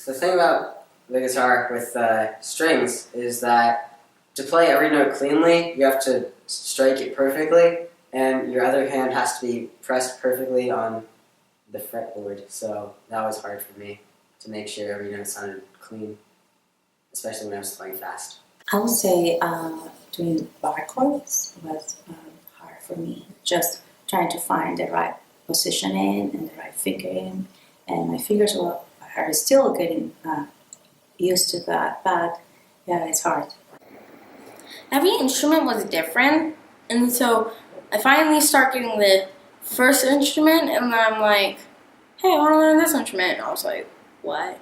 the thing about the guitar with strings is that to play every note cleanly, you have to strike it perfectly, and your other hand has to be pressed perfectly on the fretboard. So that was hard for me to make sure every note sounded clean, especially when I was playing fast. I would say doing bar chords was hard for me. Just trying to find the right positioning and the right fingering, and my fingers are still getting used to that, but yeah, it's hard. Every instrument was different, and so I finally start getting the first instrument, and then I'm like, hey, I want to learn this instrument. And I was like, what?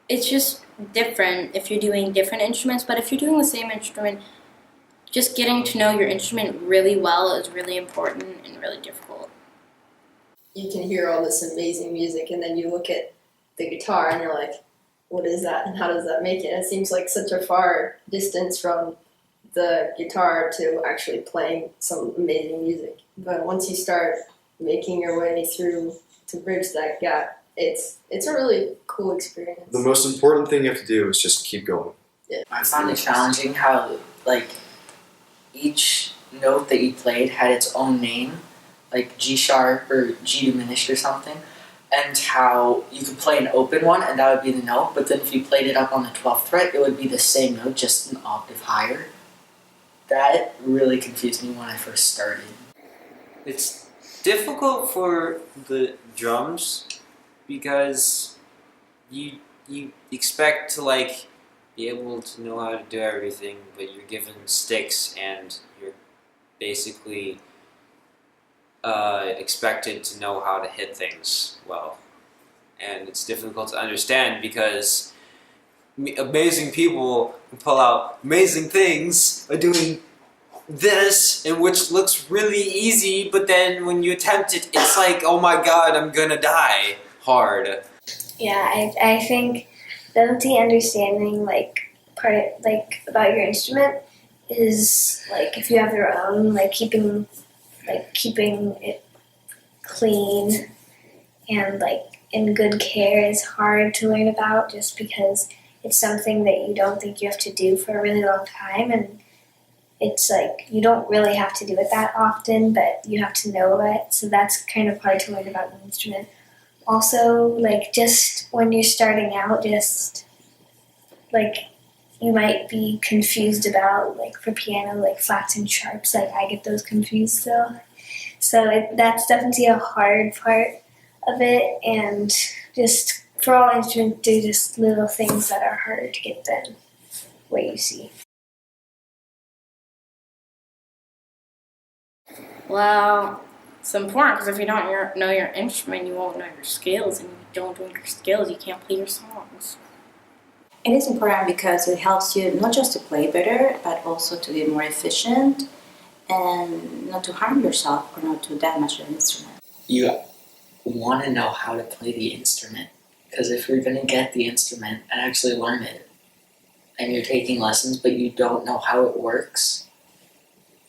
It's just different if you're doing different instruments, but if you're doing the same instrument, just getting to know your instrument really well is really important and really difficult. You can hear all this amazing music, and then you look at the guitar and you're like, what is that and how does that make it? It seems like such a far distance from the guitar to actually playing some amazing music. But once you start making your way through to bridge that gap, it's a really cool experience. The most important thing you have to do is just keep going. Yeah. I found it challenging how each note that you played had its own name, like G sharp or G diminished or something, and how you could play an open one and that would be the note, but then if you played it up on the 12th fret, it would be the same note, just an octave higher. That really confused me when I first started. It's difficult for the drums because you expect to be able to know how to do everything, but you're given sticks and you're basically expected to know how to hit things well. And it's difficult to understand because amazing people can pull out amazing things by doing this, and which looks really easy, but then when you attempt it, it's like, oh my god, I'm gonna die hard. Yeah, I think the understanding about your instrument is if you have your own, keeping it clean and in good care is hard to learn about, just because it's something that you don't think you have to do for a really long time, and it's you don't really have to do it that often, but you have to know it, so that's kind of hard to learn about an instrument. Also, just when you're starting out, just you might be confused about for piano flats and sharps. I get those confused still, so that's definitely a hard part of it. And just for all instruments, do just little things that are harder to get than what you see. Well, it's important because if you don't know your instrument, you won't know your scales, and if you don't know your scales, you can't play your songs. It is important because it helps you not just to play better, but also to be more efficient and not to harm yourself or not to damage the instrument. You want to know how to play the instrument, because if you're going to get the instrument and actually learn it, and you're taking lessons but you don't know how it works,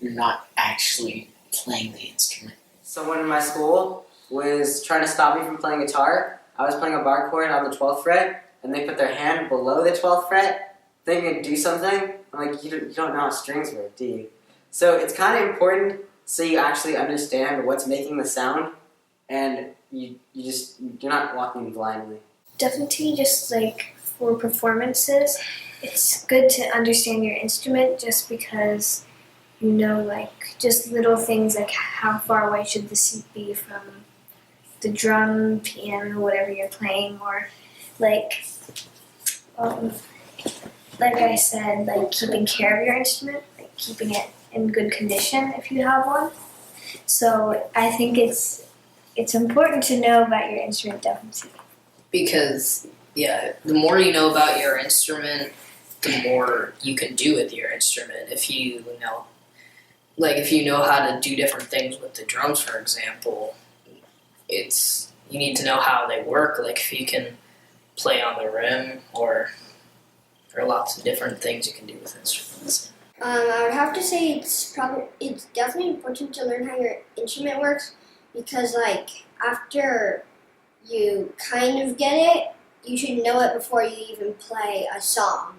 you're not actually playing the instrument. Someone in my school was trying to stop me from playing guitar. I was playing a bar chord on the 12th fret, and they put their hand below the 12th fret, thinking to do something. I'm like, you don't know how strings work, do you? So it's kind of important so you actually understand what's making the sound, and you're not walking blindly. Definitely just for performances, it's good to understand your instrument, just because you know just little things how far away should the seat be from the drum, piano, whatever you're playing, or like I said, keeping care of your instrument, keeping it in good condition if you have one. So I think it's important to know about your instrument, definitely. Because, yeah, the more you know about your instrument, the more you can do with your instrument. If you know, if you know how to do different things with the drums, for example, you need to know how they work. If you can play on the rim, or there are lots of different things you can do with instruments. I would have to say it's definitely important to learn how your instrument works, because after you kind of get it, you should know it before you even play a song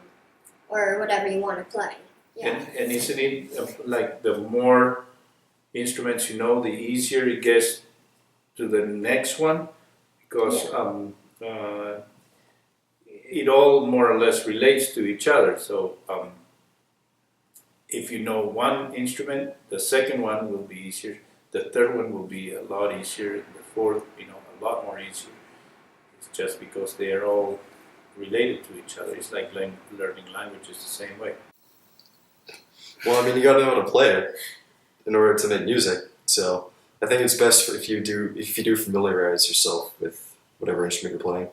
or whatever you want to play. Yeah. And isn't it like the more instruments you know, the easier it gets to the next one, because it all more or less relates to each other. So if you know one instrument, the second one will be easier, the third one will be a lot easier, and the fourth, a lot more easier. It's just because they are all related to each other. It's like learning languages the same way. Well, I mean, you gotta know how to play it in order to make music. So I think it's best if you do familiarize yourself with whatever instrument you're playing.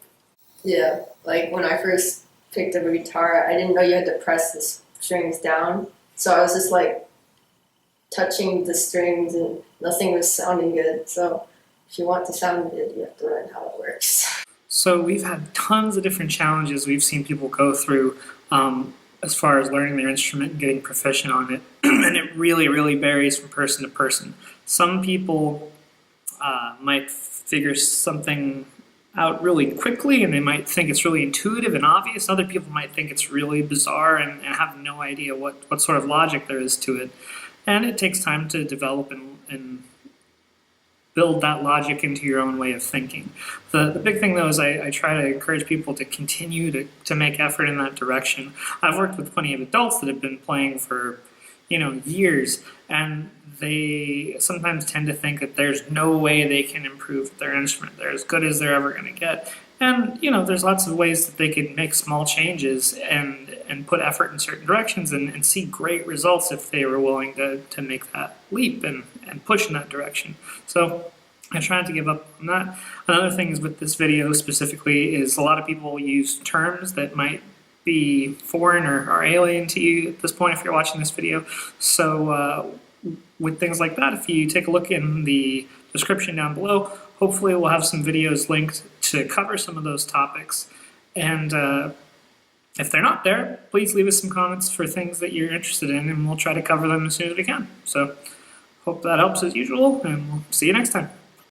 Yeah, like when I first picked up a guitar, I didn't know you had to press the strings down. So I was just like touching the strings and nothing was sounding good. So if you want to sound good, you have to learn how it works. So we've had tons of different challenges we've seen people go through as far as learning their instrument and getting proficient on it. And it really, really varies from person to person. Some people might figure something out really quickly and they might think it's really intuitive and obvious. Other people might think it's really bizarre and have no idea what sort of logic there is to it. And it takes time to develop and build that logic into your own way of thinking. The big thing though is I try to encourage people to continue to make effort in that direction. I've worked with plenty of adults that have been playing for years, and they sometimes tend to think that there's no way they can improve their instrument. They're as good as they're ever going to get. And, there's lots of ways that they could make small changes and put effort in certain directions and see great results if they were willing to make that leap and push in that direction. So I try not to give up on that. Another thing is with this video specifically is a lot of people use terms that might be foreign or alien to you at this point if you're watching this video. So with things like that, if you take a look in the description down below, hopefully we'll have some videos linked to cover some of those topics. And if they're not there, please leave us some comments for things that you're interested in, and we'll try to cover them as soon as we can. So hope that helps as usual, and we'll see you next time.